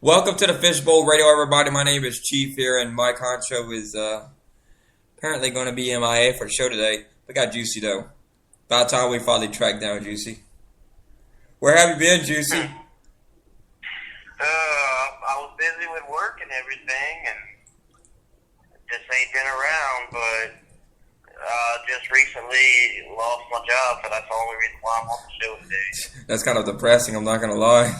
Welcome to the Fishbowl Radio, everybody. My name is Chief here, and Mike Honcho is apparently going to be MIA for the show today. We got Juicy, though. About time we finally tracked down Juicy. Where have you been, Juicy? I was busy with work and everything, and just ain't been around, but just recently lost my job, so that's the only reason why I'm on the show today. That's kind of depressing, I'm not going to lie.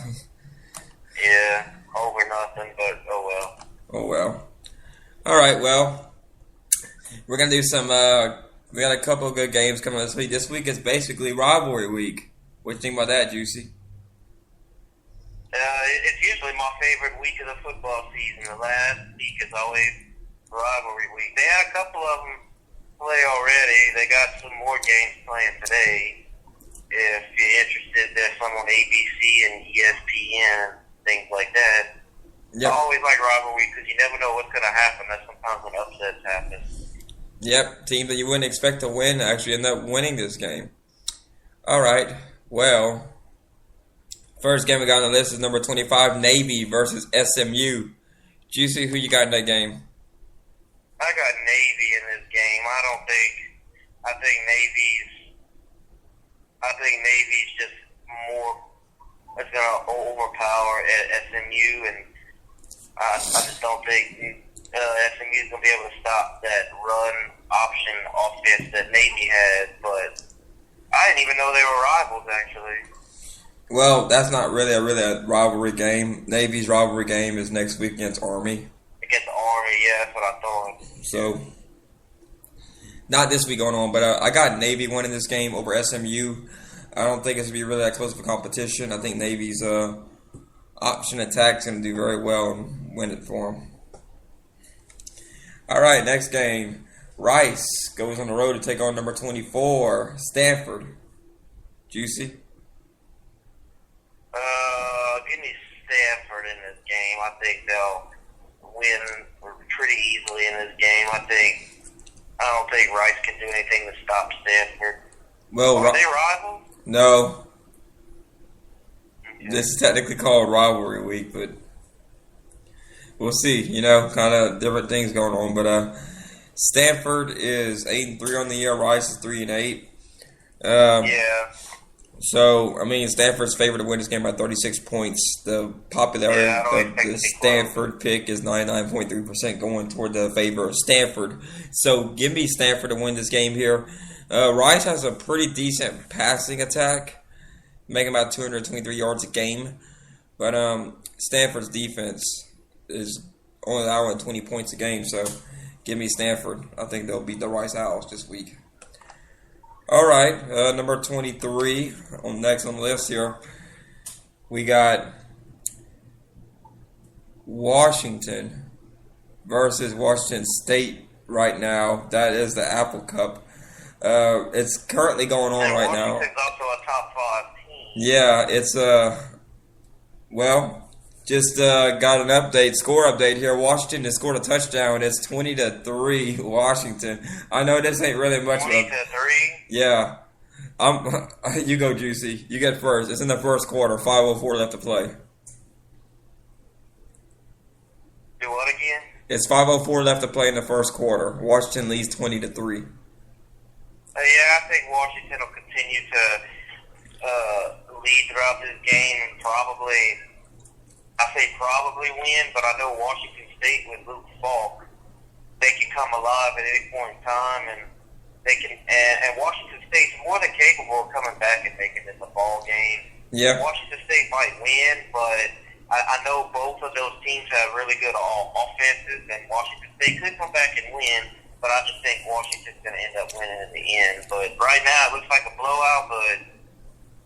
Yeah, over nothing, but oh well. Oh, well. All right, well, we're going to do some, we got a couple of good games coming this week. This week is basically rivalry week. What do you think about that, Juicy? It's usually my favorite week of the football season. The last week is always rivalry week. They had a couple of them play already. They got some more games playing today. If you're interested, there's some on ABC and ESPN, things like that. Yep. I always like rivalry because you never know what's going to happen. That's sometimes when upsets happen. Yep, team that you wouldn't expect to win actually end up winning this game. All right, well, first game we got on the list is number 25, Navy versus SMU. Juicy, who you got in that game? I got Navy in this game. I think Navy's just more. It's going to overpower SMU, and I just don't think SMU's going to be able to stop that run option offense that Navy had. But I didn't even know they were rivals, actually. Well, that's not really a rivalry game. Navy's rivalry game is next week against Army. Against Army, yeah, that's what I thought. So, not this week going on, but I got Navy winning this game over SMU. I don't think it's going to be really that close of a competition. I think Navy's option attack is going to do very well and win it for them. All right, next game. Rice goes on the road to take on number 24, Stanford. Juicy? Give me Stanford in this game. I think they'll win pretty easily in this game. I don't think Rice can do anything to stop Stanford. Well, Are they rivals? No. Okay. This is technically called rivalry week, but we'll see. You know, kind of different things going on. But Stanford is 8-3 on the year. Rice is 3-8. Yeah. So, I mean, Stanford's favored to win this game by 36 points. The popularity of the Stanford pick is 99.3% going toward the favor of Stanford. So, give me Stanford to win this game here. Rice has a pretty decent passing attack, making about 223 yards a game. But Stanford's defense is only allowing 20 points a game. So, give me Stanford. I think they'll beat the Rice Owls this week. All right, number 23 next on the list here. We got Washington versus Washington State right now. That is the Apple Cup. It's currently going on right now. Washington's also a top 5 team. Yeah, it's just got an score update here. Washington has scored a touchdown. It's 20-3 Washington. I know this ain't really much. 20-3. Yeah. You go, Juicy. You get first. It's in the first quarter. 5:04 left to play. Do what again? It's 5:04 left to play in the first quarter. Washington leads 20-3. Yeah, I think Washington will continue to lead throughout this game and probably win, but I know Washington State with Luke Falk, they can come alive at any point in time, and they can. And Washington State's more than capable of coming back and making this a ball game. Yeah. Washington State might win, but I know both of those teams have really good offenses, and Washington State could come back and win. But I just think Washington's going to end up winning in the end. But right now, it looks like a blowout, but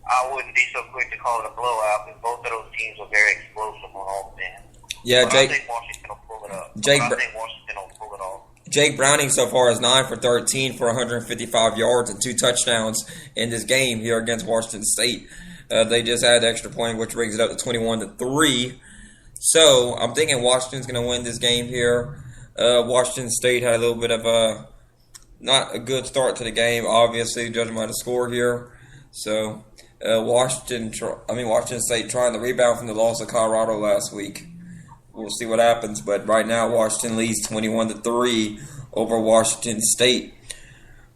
I wouldn't be so quick to call it a blowout because both of those teams are very explosive on offense. Yeah, but I think Washington will pull it up. I think Washington will pull it off. Jake Browning so far is 9 for 13 for 155 yards and 2 touchdowns in this game here against Washington State. They just added extra point, which brings it up to 21-3. So I'm thinking Washington's going to win this game here. Washington State had a little bit of not a good start to the game, obviously, judging by the score here. So Washington State trying to rebound from the loss of Colorado last week. we'll see what happens. But right now, Washington leads 21-3 over Washington State.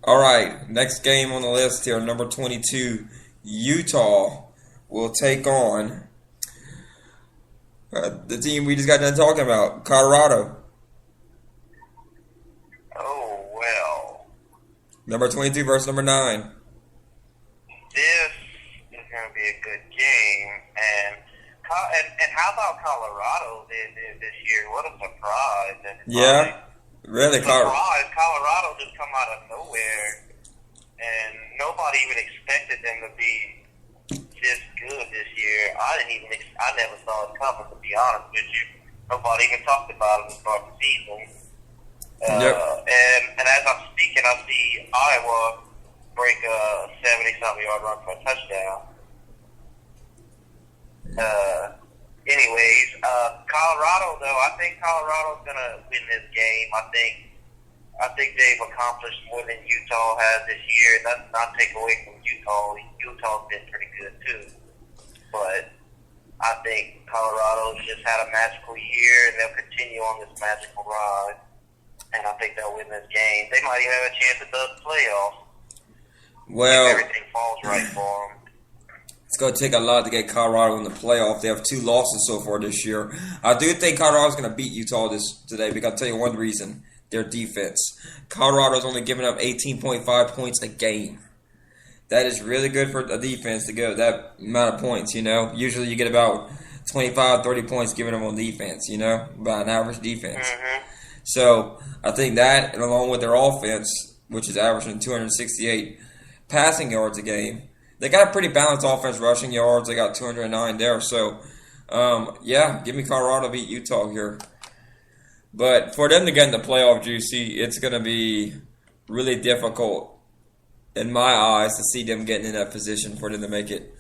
All right, next game on the list here, number 22, Utah will take on the team we just got done talking about, Colorado. Oh, well. Number 22 versus number 9. This is going to be a good game. And how about Colorado this year? What a surprise. And Yeah, really. Colorado just come out of nowhere. And nobody even expected them to be this good this year. I never saw it coming, to be honest with you. Nobody even talked about it to start the season. And as I'm speaking, I see Iowa break a 70-something yard run for a touchdown. Anyways, Colorado, though, I think Colorado's going to win this game. I think they've accomplished more than Utah has this year. That's not take away from Utah. Utah's been pretty good too. But I think Colorado's just had a magical year, and they'll continue on this magical ride. And I think they'll win this game. They might even have a chance at the playoffs. Well, if everything falls right for them. It's going to take a lot to get Colorado in the playoff. They have 2 losses so far this year. I do think Colorado's going to beat Utah today because I'll tell you one reason. Their defense. Colorado's only giving up 18.5 points a game. That is really good for a defense to give that amount of points, you know. Usually you get about 25, 30 points given them on defense, you know, by an average defense. Mm-hmm. So I think that, and along with their offense, which is averaging 268 passing yards a game, they got a pretty balanced offense rushing yards. They got 209 there. So, give me Colorado beat Utah here. But for them to get in the playoff, Juicy, it's going to be really difficult, in my eyes, to see them getting in that position for them to make it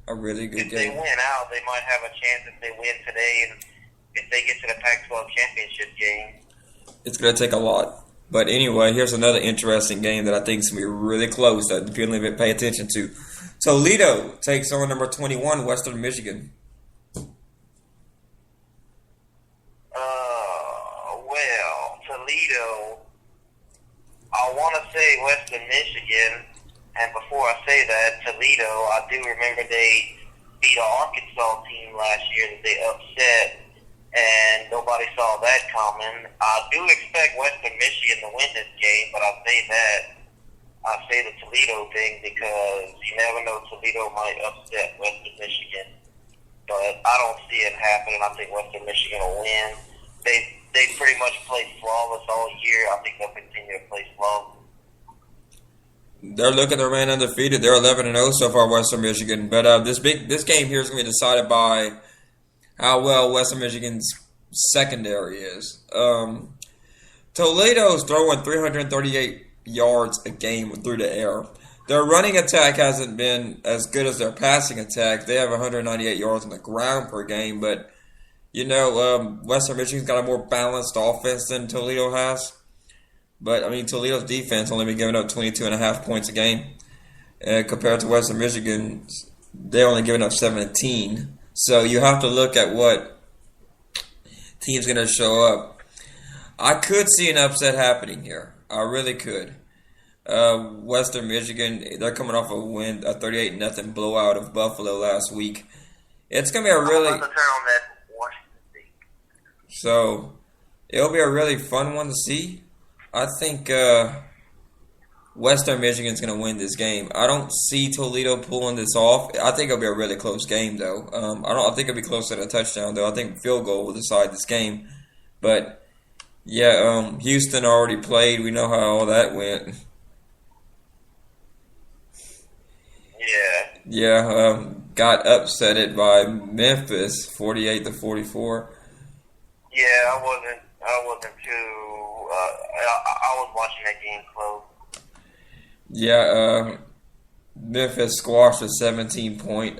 a really good game. If they win out, they might have a chance if they win today and if they get to the Pac-12 championship game. It's going to take a lot. But anyway, here's another interesting game that I think is going to be really close that people need to pay attention to. Toledo takes on number 21, Western Michigan. Toledo, I want to say Western Michigan, and before I say that, Toledo, I do remember they beat an Arkansas team last year that they upset, and nobody saw that coming. I do expect Western Michigan to win this game, but I say the Toledo thing because you never know, Toledo might upset Western Michigan, but I don't see it happening. I think Western Michigan will win. They pretty much played flawless all year. I think they'll continue to play flawless. They're looking to remain undefeated. They're 11-0 so far, Western Michigan. But this game here is going to be decided by how well Western Michigan's secondary is. Toledo's throwing 338 yards a game through the air. Their running attack hasn't been as good as their passing attack. They have 198 yards on the ground per game, but you know, Western Michigan's got a more balanced offense than Toledo has. But, I mean, Toledo's defense only been giving up 22.5 points a game. Compared to Western Michigan, they're only giving up 17. So you have to look at what team's going to show up. I could see an upset happening here. I really could. Western Michigan, they're coming off a win, a 38-0 blowout of Buffalo last week. It's going to be a really... I'm about to turn on that Washington State. So, it'll be a really fun one to see. I think Western Michigan's going to win this game. I don't see Toledo pulling this off. I think it'll be a really close game, though. I think it'll be close to a touchdown, though. I think field goal will decide this game. But, yeah, Houston already played. We know how all that went. Yeah. Yeah, got upsetted by Memphis, 48-44. Yeah, I wasn't too. I was watching that game close. Yeah, Memphis squashed a 17-point.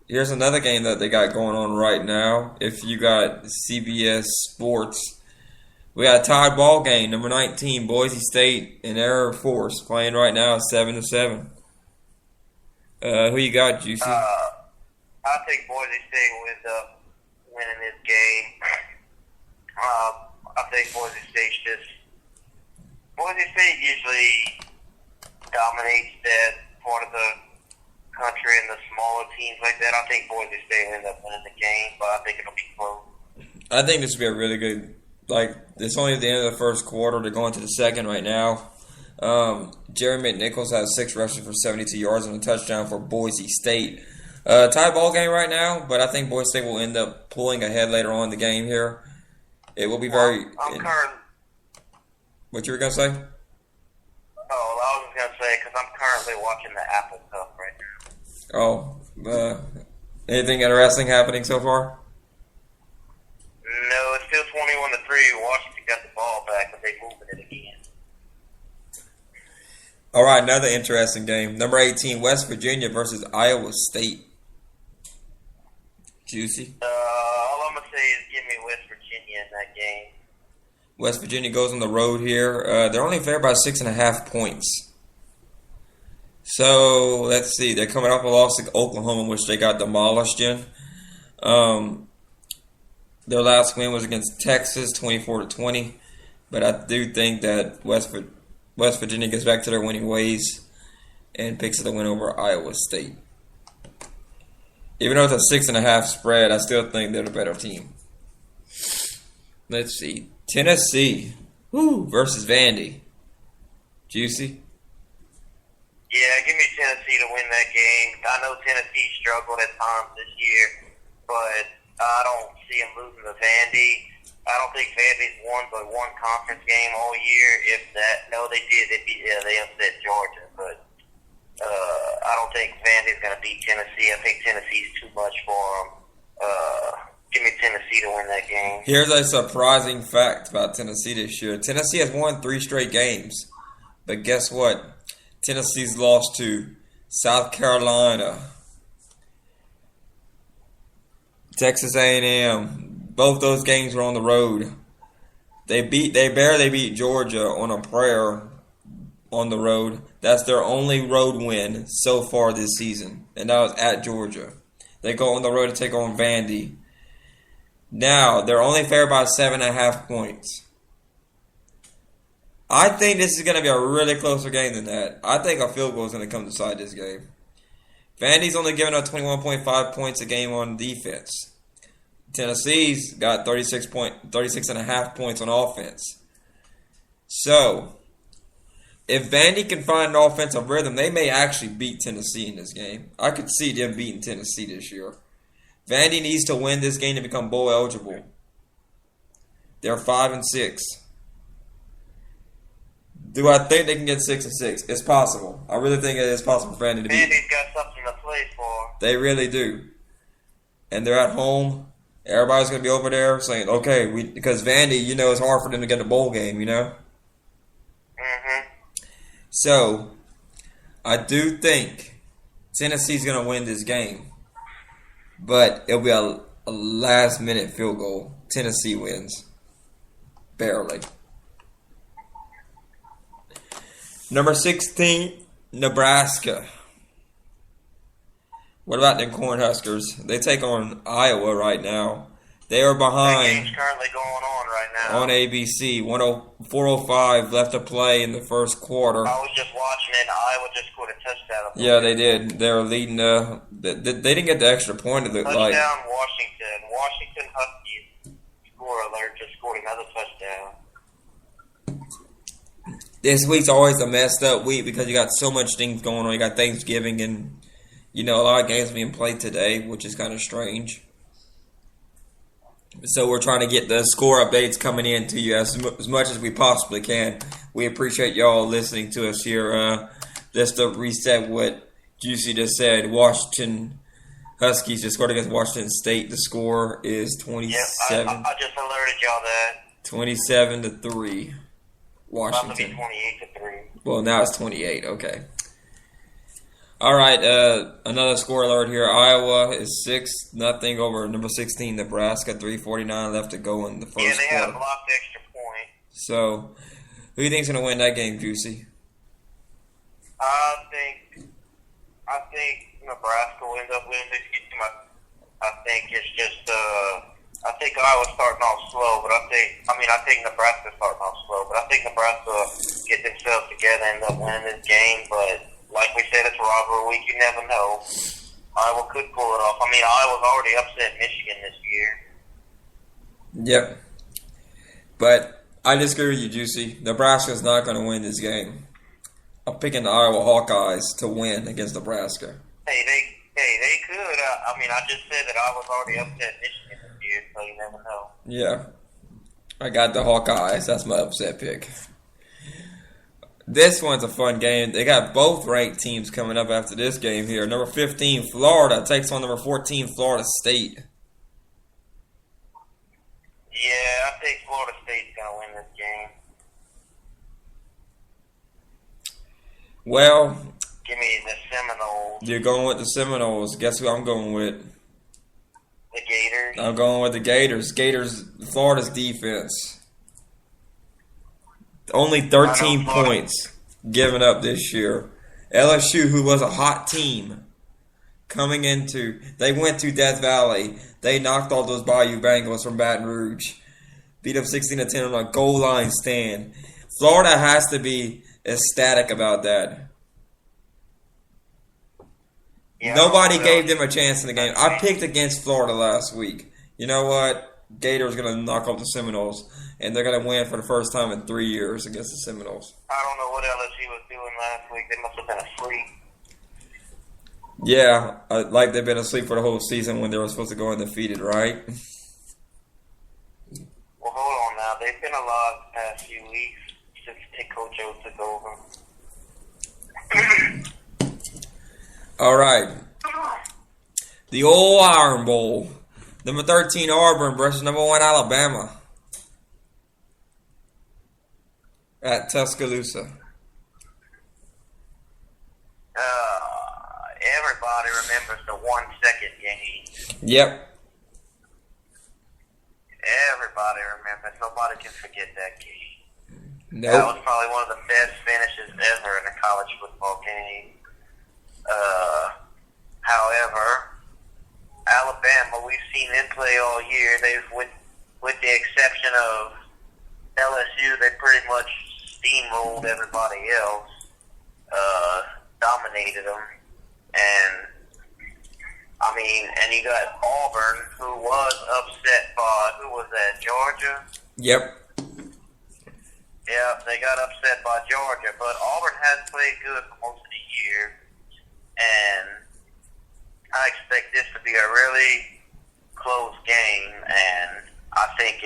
Here's another game that they got going on right now. If you got CBS Sports, we got a tied ball game. Number 19, Boise State and Air Force playing right now 7-7. Who you got, Juicy? I think Boise State will end up winning this game. I think Boise State usually dominates that part of the country and the smaller teams like that. I think Boise State will end up winning the game, but I think it'll be close. I think this will be a really good. Like, it's only at the end of the first quarter. They're going to the second right now. Jerry McNichols has 6 rushes for 72 yards and a touchdown for Boise State. Tie ball game right now, but I think Boise State will end up pulling ahead later on in the game here. It will be very. What you were gonna say? Oh, I was just gonna say because I'm currently watching the Apple Cup right now. Oh, anything interesting happening so far? No, it's still 21-3. Washington got the ball back, but they moving it again. All right, another interesting game. Number 18, West Virginia versus Iowa State. Juicy. All I'm gonna say is give me West Virginia in that game. West Virginia goes on the road here. They're only favored by 6.5 points. So let's see. They're coming off a loss to Oklahoma, which they got demolished in. Their last win was against Texas, 24-20. But I do think that West Virginia gets back to their winning ways and picks up the win over Iowa State. Even though it's a 6.5 spread, I still think they're the better team. Let's see. Tennessee versus Vandy. Juicy? Yeah, give me Tennessee to win that game. I know Tennessee struggled at times this year, but I don't see them losing to Vandy. I don't think Vandy's won but one conference game all year. If that, no, they did. They upset Georgia, but I don't think Vandy's going to beat Tennessee. I think Tennessee's too much for them. Give me Tennessee to win that game. Here's a surprising fact about Tennessee this year. Tennessee has won 3 straight games, but guess what? Tennessee's lost to South Carolina, Texas A&M. Both those games were on the road. They barely beat Georgia on a prayer on the road. That's their only road win so far this season, and that was at Georgia. They go on the road to take on Vandy. Now they're only favored by 7.5 points. I think this is going to be a really closer game than that. I think a field goal is going to come to decide this game. Vandy's only giving up 21.5 points a game on defense. Tennessee's got 36.5 points on offense. So, if Vandy can find an offensive rhythm, they may actually beat Tennessee in this game. I could see them beating Tennessee this year. Vandy needs to win this game to become bowl eligible. They're 5-6. Do I think they can get 6-6? It's possible. I really think it is possible for Vandy to beat. Vandy's got something to play for. They really do. And they're at home. Everybody's going to be over there saying, okay, because Vandy, it's hard for them to get a bowl game, Mm-hmm. So, I do think Tennessee's going to win this game. But it'll be a last-minute field goal. Tennessee wins. Barely. Number 16, Nebraska. What about the Cornhuskers? They take on Iowa right now. They are behind. That game's currently going on right now. On ABC. 4:05 left to play in the first quarter. I was just watching it. Iowa just scored a touchdown. Yeah, they did. They were leading. They didn't get the extra point. It looked like. Touchdown, Washington. Washington Huskies just scored another touchdown. This week's always a messed up week because you got so much things going on. You got Thanksgiving and, a lot of games being played today, which is kind of strange. So we're trying to get the score updates coming in to you as much as we possibly can. We appreciate y'all listening to us here. Just to reset what Juicy just said, Washington Huskies just scored against Washington State. The score is 27. Yep, I just alerted y'all that. 27-3. Washington. About to be 28-3. Well, now it's 28. Okay. All right. Another score alert here. Iowa is 6-0 over number 16 Nebraska. 3:49 left to go in the first quarter. Yeah, they had a blocked extra point. So, who do you think's going to win that game, Juicy? I think Nebraska will end up winning this game. I think it's just I think Iowa's starting off slow, but I think Nebraska starting off slow, but I think Nebraska get themselves together and end up winning this game. But like we said, it's rivalry week. You never know. Iowa could pull it off. I mean, Iowa's already upset Michigan this year. Yep. But I disagree with you, Juicy. Nebraska's not going to win this game. I'm picking the Iowa Hawkeyes to win against Nebraska. Hey, they could. I just said that Iowa's already upset Michigan this year, so you never know. Yeah. I got the Hawkeyes. That's my upset pick. This one's a fun game. They got both ranked teams coming up after this game here. Number 15, Florida, takes on number 14, Florida State. Yeah, I think Florida State's going to win this game. Well, give me the Seminoles. You're going with the Seminoles. Guess who I'm going with? The Gators. I'm going with the Gators. Florida's defense. Only 13 points given up this year. LSU, who was a hot team, they went to Death Valley. They knocked all those Bayou Bengals from Baton Rouge. Beat them 16-10 on a goal line stand. Florida has to be ecstatic about that. Yeah, nobody gave them a chance in the game. I picked against Florida last week. You know what? Gators going to knock off the Seminoles, and they're going to win for the first time in 3 years against the Seminoles. I don't know what LSU was doing last week. They must have been asleep. Yeah, like they've been asleep for the whole season when they were supposed to go undefeated, right? Well, hold on now. They've been alive the past few weeks since Coach O took over. All right. The old Iron Bowl. Number 13, Auburn versus number 1, Alabama. At Tuscaloosa. Everybody remembers the 1-second game. Yep. Everybody remembers. Nobody can forget that game. Nope. That was probably one of the best finishes ever in a college football game. However, Alabama, we've seen them play all year. They've, with the exception of LSU, they pretty much steamrolled everybody else, dominated them. And you got Auburn, who was upset by, who was that, Georgia? Yep. Yeah, they got upset by Georgia, but Auburn has played good for most of the year, and I expect this to be a really close game, and I think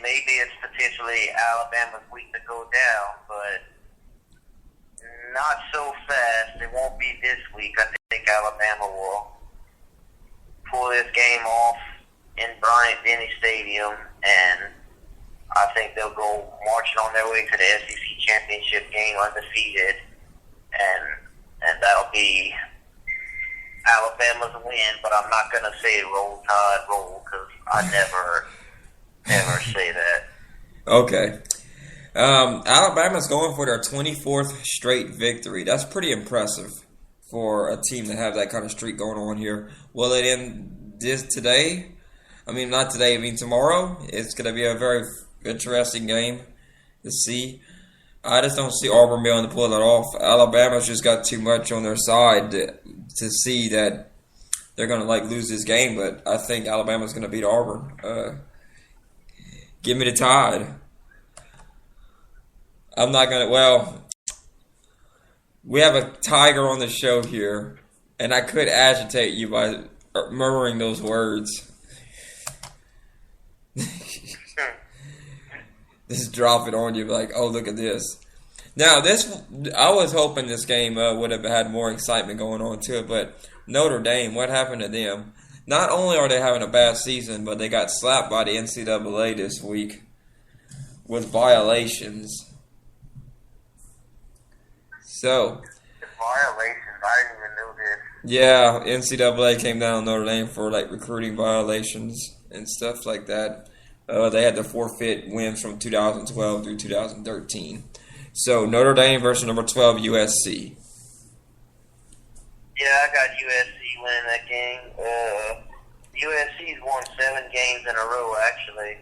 maybe it's potentially Alabama's week to go down, but not so fast. It won't be this week. I think Alabama will pull this game off in Bryant-Denny Stadium, and I think they'll go marching on their way to the SEC championship game undefeated, and that'll be Alabama's win. But I'm not going to say roll tide roll, because I never ever say that. Okay. Alabama's going for their 24th straight victory. That's pretty impressive for a team to have that kind of streak going on here. Will it end today? Not today. Tomorrow. It's going to be a very interesting game to see. I just don't see Auburn being able to pull that off. Alabama's just got too much on their side to see that they're going to lose this game. But I think Alabama's going to beat Auburn. Give me the Tide. I'm not going to... Well, we have a Tiger on the show here, and I could agitate you by murmuring those words. Just drop it on you, like, oh, look at this. Now, I was hoping this game would have had more excitement going on to it, but Notre Dame, what happened to them? Not only are they having a bad season, but they got slapped by the NCAA this week with violations. So, violations? I didn't even know this. Yeah, NCAA came down on Notre Dame for recruiting violations and stuff like that. They had to forfeit wins from 2012 through 2013. So Notre Dame versus number 12 USC. Yeah, got USC winning that game. USC's won 7 games in a row, actually.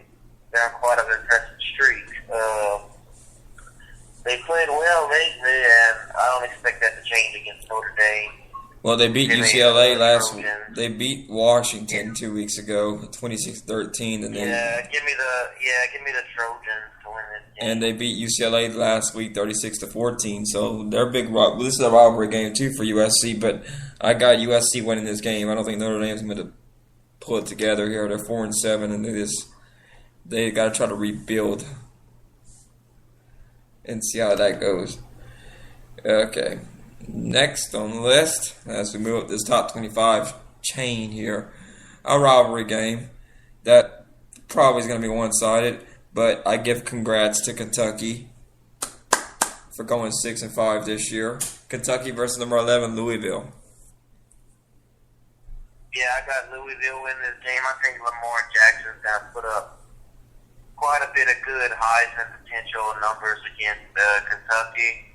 They're on quite an impressive streak. They played well lately, and I don't expect that to change against Notre Dame. Well, they beat UCLA last week. They beat Washington 2 weeks ago, 26-13, and then give me the Trojans to win this game. And they beat UCLA last week, 36-14. So they're big. This is a rivalry game too for USC, but I got USC winning this game. I don't think Notre Dame's going to pull it together here. They're 4-7, and they got to try to rebuild and see how that goes. Okay. Next on the list, as we move up this top 25 chain here, a rivalry game that probably is going to be one-sided, but I give congrats to Kentucky for going 6-5 this year. Kentucky versus number 11 Louisville. Yeah, I got Louisville winning this game. I think Lamar Jackson's going to put up quite a bit of good Heisman potential numbers against Kentucky.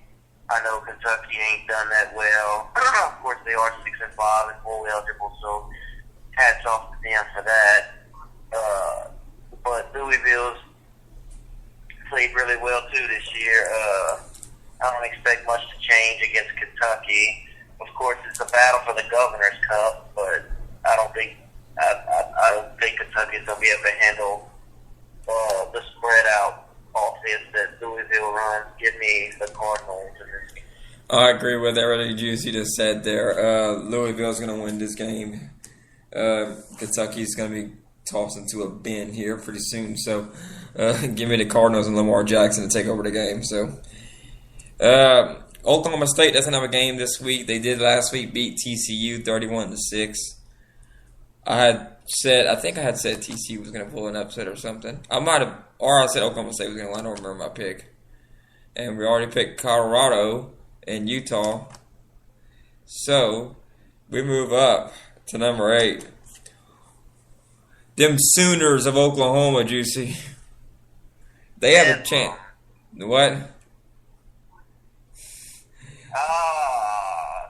I know Kentucky ain't done that well. Of course, they are 6-5 and bowl eligible, so hats off to them for that. But Louisville's played really well too this year. I don't expect much to change against Kentucky. Of course, it's a battle for the Governor's Cup, but I don't think Kentucky's gonna be able to handle the spread out offense that Louisville runs. Give me the Cardinals in this game. I agree with everything Juicy just said there. Louisville's going to win this game. Kentucky's going to be tossed into a bin here pretty soon. So give me the Cardinals and Lamar Jackson to take over the game. So Oklahoma State doesn't have a game this week. They did last week beat TCU 31-6. I think I had said TCU was going to pull an upset or something. I said Oklahoma State was going to win. I don't remember my pick. And we already picked Colorado and Utah. So we move up to number 8. Them Sooners of Oklahoma, Juicy. They have a chance. What?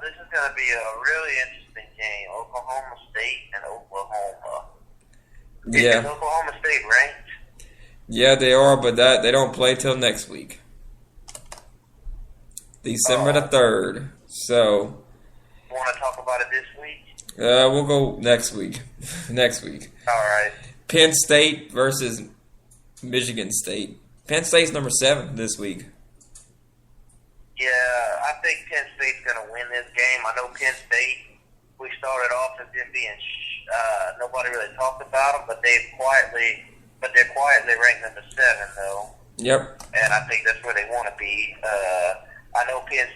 This is going to be a really interesting game. Oklahoma State and Oklahoma. Yeah. Is Oklahoma State ranked? Yeah, they are, but they don't play till next week. December the 3rd. So. Want to talk about it this week? We'll go next week. Next week. All right. Penn State versus Michigan State. Penn State's number 7 this week. Yeah, I think Penn State's going to win this game. I know Penn State, we started off as them being nobody really talked about them, but they're quietly ranked number 7 though. Yep. And I think that's where they want to be. I know Penn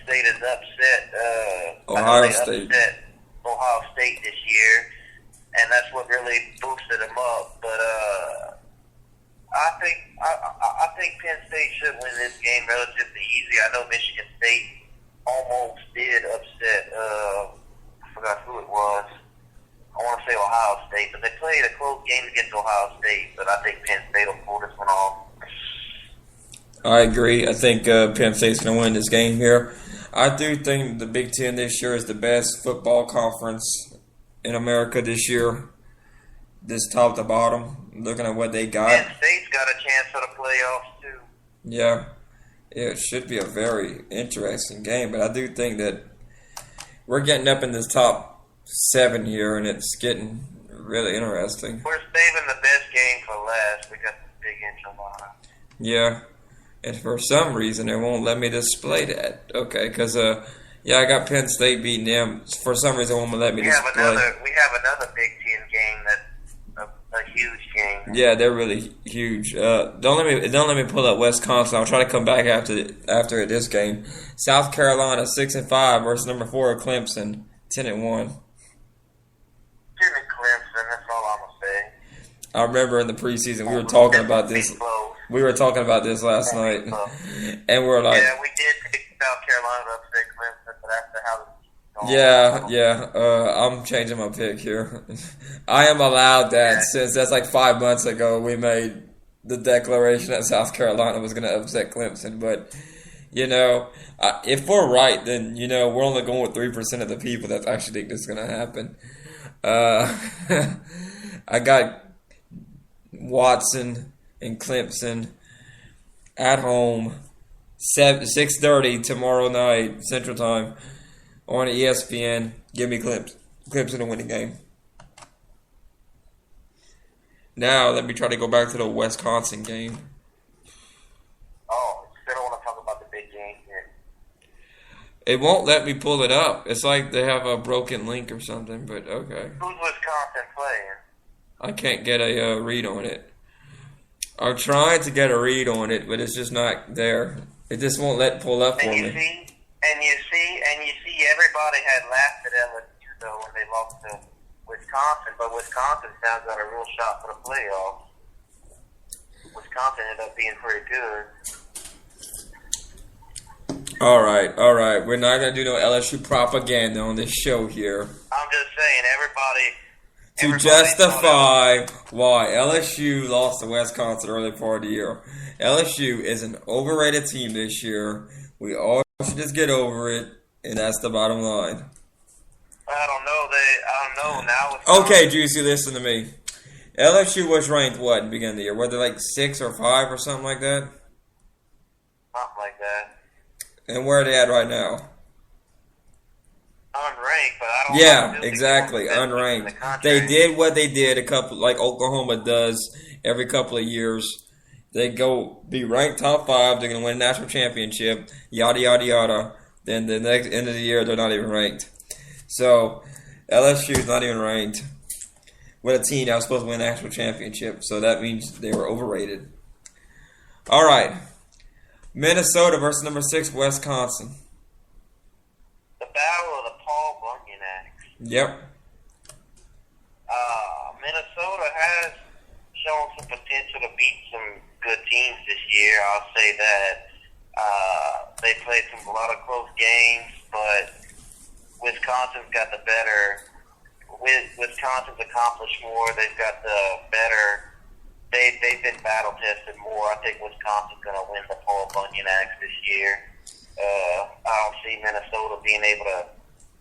State is upset. Ohio State. Upset Ohio State this year, and that's what really boosted them up. But I think Penn State should win this game relatively easy. I know Michigan State almost did upset. I forgot who it was. I want to say Ohio State, but they played a close game against Ohio State. But I think Penn State will pull this one off. I agree. I think Penn State's going to win this game here. I do think the Big Ten this year is the best football conference in America this year. This top to bottom, looking at what they got. Penn State's got a chance for the playoffs too. Yeah, it should be a very interesting game. But I do think that we're getting up in this top 7 here, and it's getting really interesting. We're saving the best game for last. We got the big enchilada. Yeah. And for some reason, they won't let me display that. Okay, because, I got Penn State beating them. For some reason, they won't let me display. We have another Big Ten game that's a huge game. Yeah, they're really huge. Don't let me pull up Wisconsin. I'll try to come back after this game. South Carolina 6-5 versus number 4 Clemson 10-1. Give me Clemson. That's all I'm gonna say. I remember in the preseason we were talking about this. We were talking about this last night, and we're like, yeah, we did pick South Carolina to upset Clemson, but after how yeah. I'm changing my pick here. I am allowed that since that's like 5 months ago we made the declaration that South Carolina was going to upset Clemson, but If we're right, then we're only going with 3% of the people that actually think this is gonna happen. Uh, I got Watson and Clemson at home, 6:30 tomorrow night Central Time on ESPN. Give me Clemson to win the game. Now let me try to go back to the Wisconsin game. Oh, still don't want to talk about the big game here. It won't let me pull it up. It's like they have a broken link or something, but okay. Who's Wisconsin playing? I can't get a read on it. I'm trying to get a read on it, but it's just not there. It just won't pull up for me. And you see, everybody had laughed at LSU though when they lost to Wisconsin, but Wisconsin sounds like a real shot for the playoffs. Wisconsin ended up being pretty good. All right. We're not gonna do no LSU propaganda on this show here. I'm just saying, everybody to justify why LSU lost to Wisconsin early part of the year. LSU is an overrated team this year. We all should just get over it, and that's the bottom line. I don't know now. Okay, Juicy, listen to me. LSU was ranked what in the beginning of the year? Were they like 6 or 5 or something like that? Something like that. And where are they at right now? Unranked, but I don't. Yeah, exactly, unranked. They did what they did like Oklahoma does every couple of years. They go be ranked top 5. They're gonna win a national championship. Yada yada yada. Then the next end of the year, they're not even ranked. So LSU is not even ranked with a team that was supposed to win a national championship. So that means they were overrated. All right, Minnesota versus number 6 Wisconsin. The battle of the Paul Bunyan Acts. Yep. Minnesota has shown some potential to beat some good teams this year. I'll say that. They played a lot of close games, but Wisconsin's got the better. Wisconsin's accomplished more. They've got the better. They've been battle tested more. I think Wisconsin's going to win the Paul Bunyan Acts this year. I don't see Minnesota being able to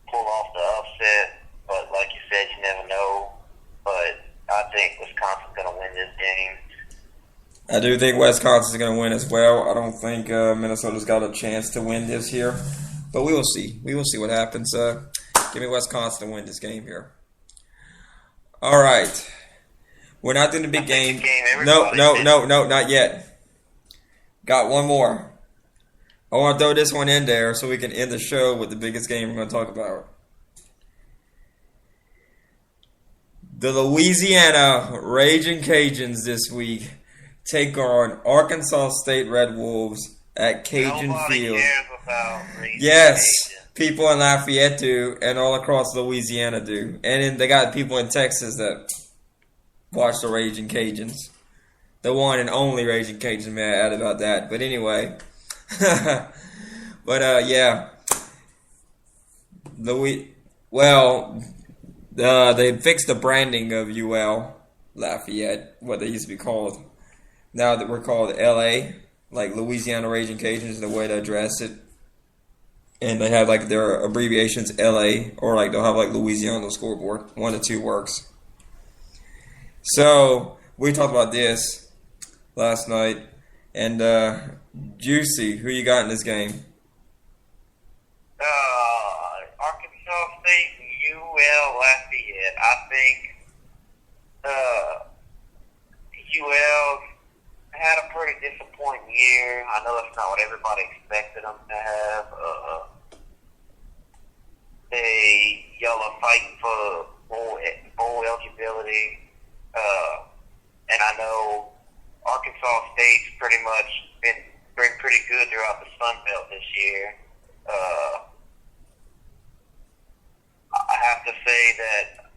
pull off the upset, but like you said, you never know. But I think Wisconsin's going to win this game. I do think Wisconsin's going to win as well. I don't think Minnesota's got a chance to win this here, but we will see. We will see what happens. Give me Wisconsin to win this game here. All right. We're not doing the big game. No, not yet. Got one more. I want to throw this one in there so we can end the show with the biggest game we're going to talk about. The Louisiana Raging Cajuns this week take on Arkansas State Red Wolves at Cajun Nobody Field. cares about Yes, Cajun. people in Lafayette do, and all across Louisiana do. And then they got people in Texas that watch the Raging Cajuns. The one and only Raging Cajuns, may I add about that. But anyway. Yeah. They fixed the branding of UL Lafayette, what they used to be called. Now that we're called LA, like Louisiana Raging Cajuns, the way to address it. And they have like their abbreviations LA, or like they'll have like Louisiana on the scoreboard. 1 of 2 works. So we talked about this last night. And Juicy, who you got in this game? Arkansas State, UL Lafayette. I think UL had a pretty disappointing year. I know that's not what everybody expected them to have. Y'all are fighting for bowl eligibility. And I know Arkansas State's pretty much been pretty good throughout the Sun Belt this year. I have to say that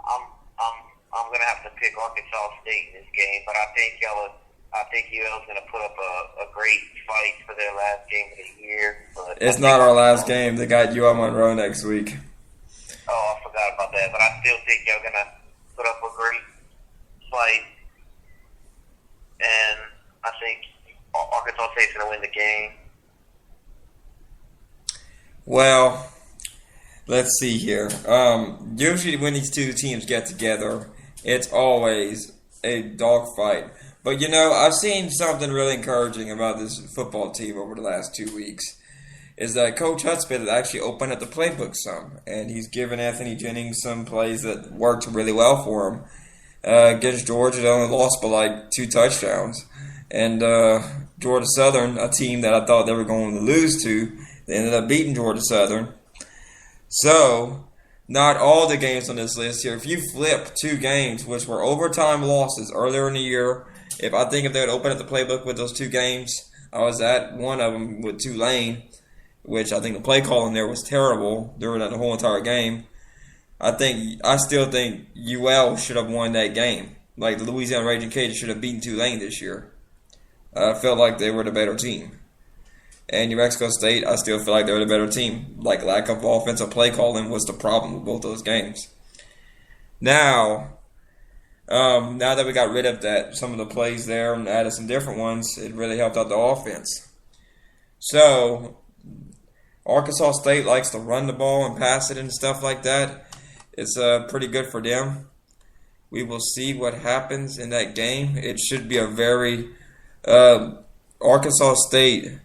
I'm gonna have to pick Arkansas State in this game, but I think UL's gonna put up a great fight for their last game of the year. But it's not our last game. They got UL Monroe next week. Oh, I forgot about that. But I still think y'all gonna put up a great fight, and I think Arkansas State's gonna win the game. Well, let's see here. Usually when these two teams get together, it's always a dogfight. But I've seen something really encouraging about this football team over the last 2 weeks. Is that Coach Hudspeth actually opened up the playbook some, and he's given Anthony Jennings some plays that worked really well for him. Against Georgia, they only lost by like 2 touchdowns. And Georgia Southern, a team that I thought they were going to lose to, they ended up beating Georgia Southern. So, not all the games on this list here. If you flip 2 games, which were overtime losses earlier in the year, if they would open up the playbook with those 2 games, I was at one of them with Tulane, which I think the play calling there was terrible during the whole entire game. I still think UL should have won that game. Like the Louisiana Raging Cajuns should have beaten Tulane this year. I felt like they were the better team. And New Mexico State, I still feel like they were the better team. Like lack of offensive play calling was the problem with both those games. Now that we got rid of some of the plays there and added some different ones, it really helped out the offense. So, Arkansas State likes to run the ball and pass it and stuff like that. It's pretty good for them. We will see what happens in that game. It should be a very... Arkansas State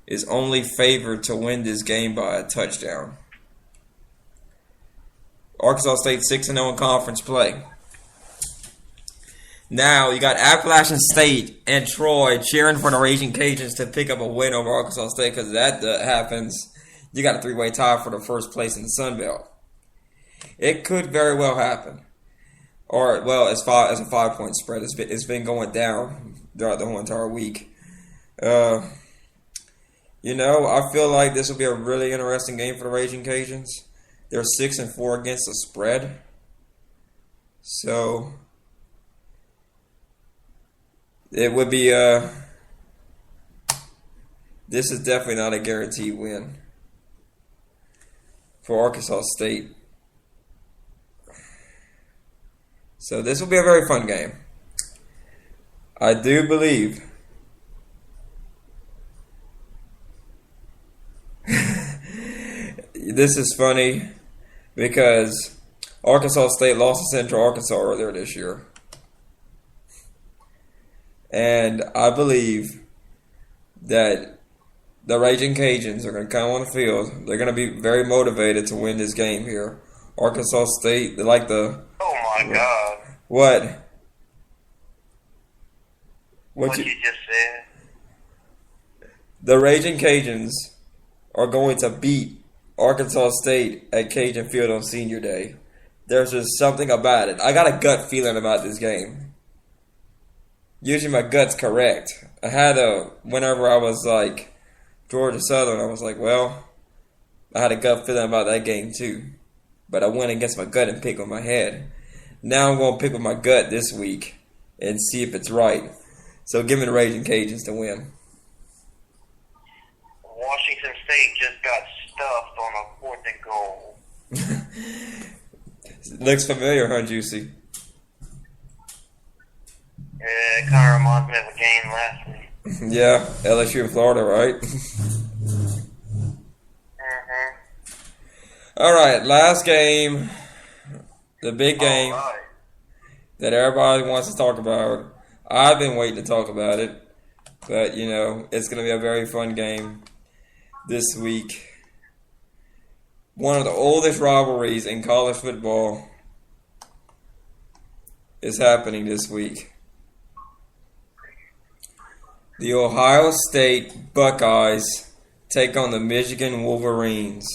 is only favored to win this game by a touchdown. Arkansas State 6-0 in conference play. Now, you got Appalachian State and Troy cheering for the Raging Cajuns to pick up a win over Arkansas State because that happens. You got a 3-way tie for the first place in the Sun Belt. It could very well happen. Or, well, as a 5-point spread, it's been going down throughout the whole entire week. I feel like this will be a really interesting game for the Raging Cajuns. They're 6-4 against the spread. So, it would be, this is definitely not a guaranteed win for Arkansas State. So this will be a very fun game. I do believe this is funny because Arkansas State lost to Central Arkansas earlier this year. And I believe that the Raging Cajuns are going to come on the field. They're going to be very motivated to win this game here. Arkansas State, they like the... Oh, my God. What? What you just said? The Raging Cajuns are going to beat Arkansas State at Cajun Field on Senior Day. There's just something about it. I got a gut feeling about this game. Usually my gut's correct. Whenever I was like Georgia Southern, I was like, well, I had a gut feeling about that game too. But I went against my gut and picked with my head. Now I'm going to pick with my gut this week and see if it's right. So give me the Raging Cajuns to win. Washington State just got stuffed on a 4th and goal. Looks familiar, huh, Juicy? Yeah, it kind of reminds me of a game last week. Yeah, LSU in Florida, right? All right, last game. The big game that everybody wants to talk about. I've been waiting to talk about it. But, it's going to be a very fun game this week. One of the oldest rivalries in college football is happening this week. The Ohio State Buckeyes take on the Michigan Wolverines.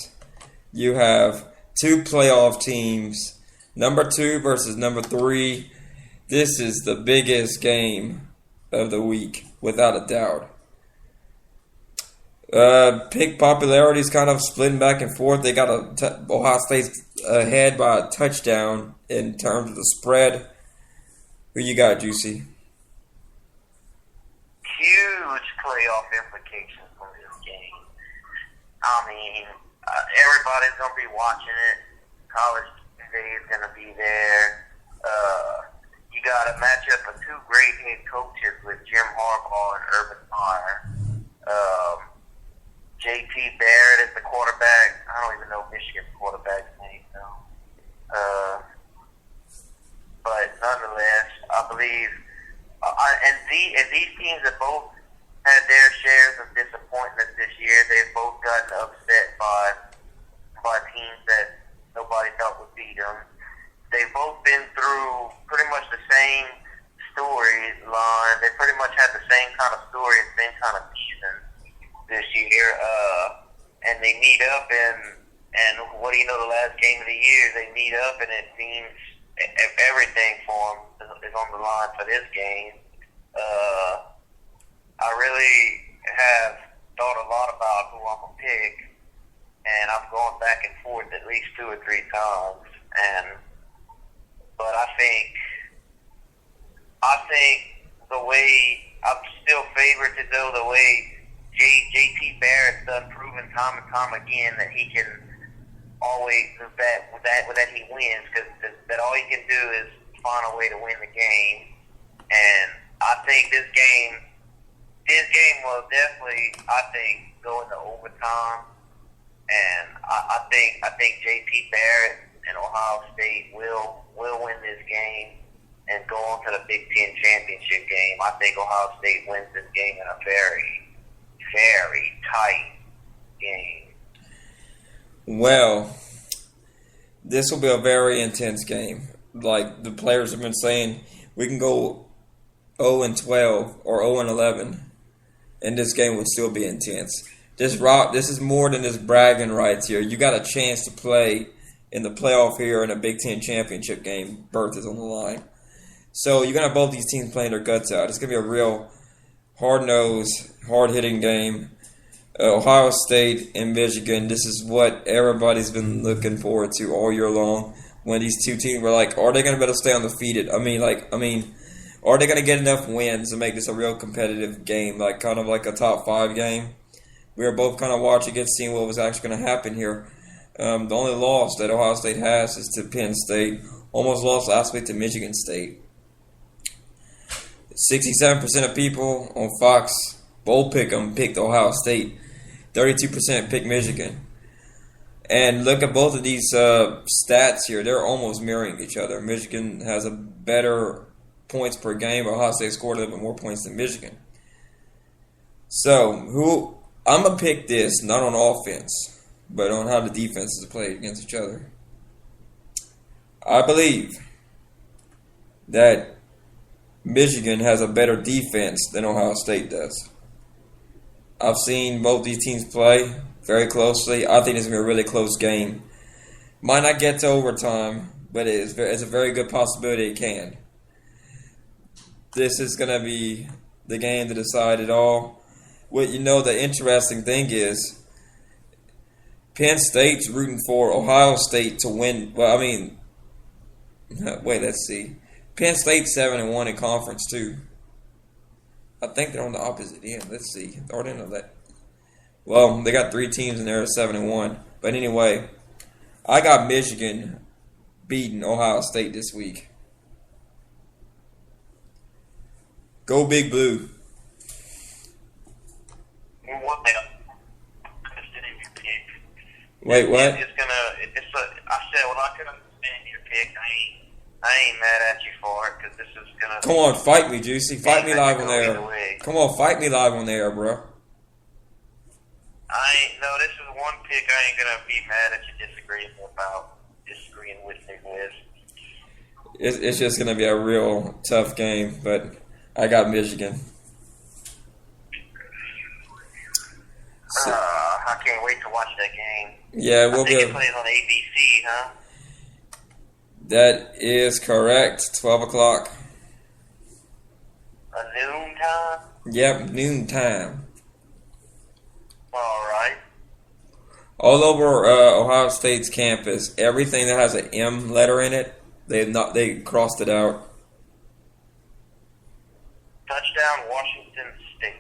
You have 2 playoff teams, number 2 versus number 3. This is the biggest game of the week, without a doubt. Pick popularity is kind of splitting back and forth. They got Ohio State's ahead by a touchdown in terms of the spread. Who you got, Juicy? Huge playoff implications from this game. I mean, everybody's going to be watching it. College Day is going to be there. You got a matchup of 2 great head coaches with Jim Harbaugh and Urban Meyer. J.T. Barrett is the quarterback. I don't even know Michigan's quarterback's name, though. But nonetheless, I believe, and these teams have both had their shares of disappointment this year. They've both gotten upset by teams that nobody thought would beat them. They've both been through pretty much the same storyline. They pretty much had the same kind of story and same kind of season this year. And they meet up, and what do you know, the last game of the year, they meet up, and it means everything for them is on the line for this game. I really have thought a lot about who I'm going to pick, and I'm going back and forth at least 2 or 3 times. But I think the way I'm still favorited, though, the way J.T. Barrett's done proven time and time again that he can always that he wins, because that all he can do is find a way to win the game. And I think this game will definitely, go into overtime. And I think J.T. Barrett and Ohio State will win this game and go on to the Big Ten championship game. I think Ohio State wins this game in a very, very tight game. Well, this will be a very intense game. Like the players have been saying, we can go 0-12 or 0-11, and this game would still be intense. This is more than just bragging rights here. You got a chance to play in the playoff here in a Big Ten championship game. Berth is on the line. So you're going to have both these teams playing their guts out. It's going to be a real hard-nosed, hard-hitting game. Ohio State and Michigan, this is what everybody's been looking forward to all year long. When these two teams were like, are they going to be able to stay undefeated? I mean, are they going to get enough wins to make this a real competitive game, like kind of like a top 5 game? We were both kind of watching it, seeing what was actually going to happen here. The only loss that Ohio State has is to Penn State. Almost lost last week to Michigan State. 67% of people on Fox Bowl Pick'em picked Ohio State. 32% picked Michigan. And look at both of these stats here. They're almost mirroring each other. Michigan has a better points per game, but Ohio State scored a little bit more points than Michigan. So, I'm going to pick this, not on offense, but on how the defenses play against each other. I believe that Michigan has a better defense than Ohio State does. I've seen both these teams play very closely. I think it's going to be a really close game. Might not get to overtime, but it's a very good possibility it can. This is going to be the game to decide it all. The interesting thing is Penn State's rooting for Ohio State to win. Well, let's see. Penn State's 7-1 in conference too. I think they're on the opposite end. Let's see. I already know that. Well, they got 3 teams in there at 7-1. But anyway, I got Michigan beating Ohio State this week. Go Big Blue. Wait, what? I said, well, I can understand your pick. I ain't mad at you for it, because this is gonna. Come on, fight me, Juicy. Fight me live on the air. Come on, fight me live on the air, bro. This is one pick I ain't gonna be mad at you disagreeing with me with. It's just gonna be a real tough game, but I got Michigan. I can't wait to watch that game. Yeah, I think it plays on ABC, huh? That is correct. 12 o'clock. A noon time? Yep, noon time. All right. All over Ohio State's campus, everything that has an M letter in it, they crossed it out. Touchdown, Washington State.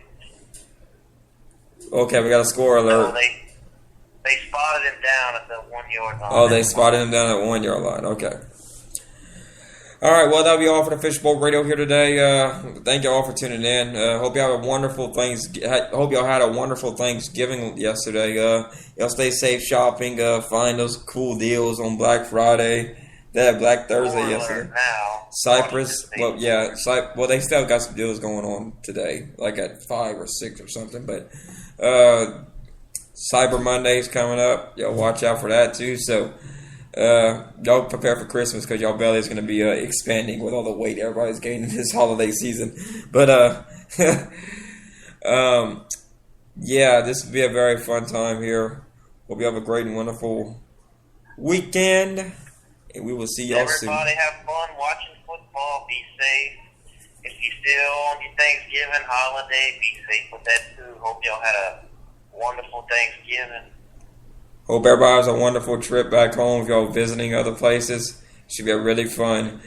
Okay, we got a score alert. No, they spotted him down at the 1 yard line. Oh, they spotted him down at 1 yard line. Okay. All right, well, that'll be all for the Fishbowl Radio here today. Thank you all for tuning in. Hope y'all have a wonderful Hope y'all had a wonderful Thanksgiving yesterday. Y'all stay safe shopping. Find those cool deals on Black Friday. They had Black Thursday yesterday. Now, Cypress, well, yeah, well, they still got some deals going on today, like at 5 or 6 or something. But Cyber Monday's coming up. Y'all watch out for that too. So. Y'all prepare for Christmas because y'all belly is going to be expanding with all the weight everybody's gaining this holiday season. But yeah, this will be a very fun time here. Hope you have a great and wonderful weekend, and we will see y'all soon. Everybody have fun watching football. Be safe. If you still on your Thanksgiving holiday, be safe with that too. Hope y'all had a wonderful Thanksgiving. Hope everybody has a wonderful trip back home. If y'all visiting other places, should be a really fun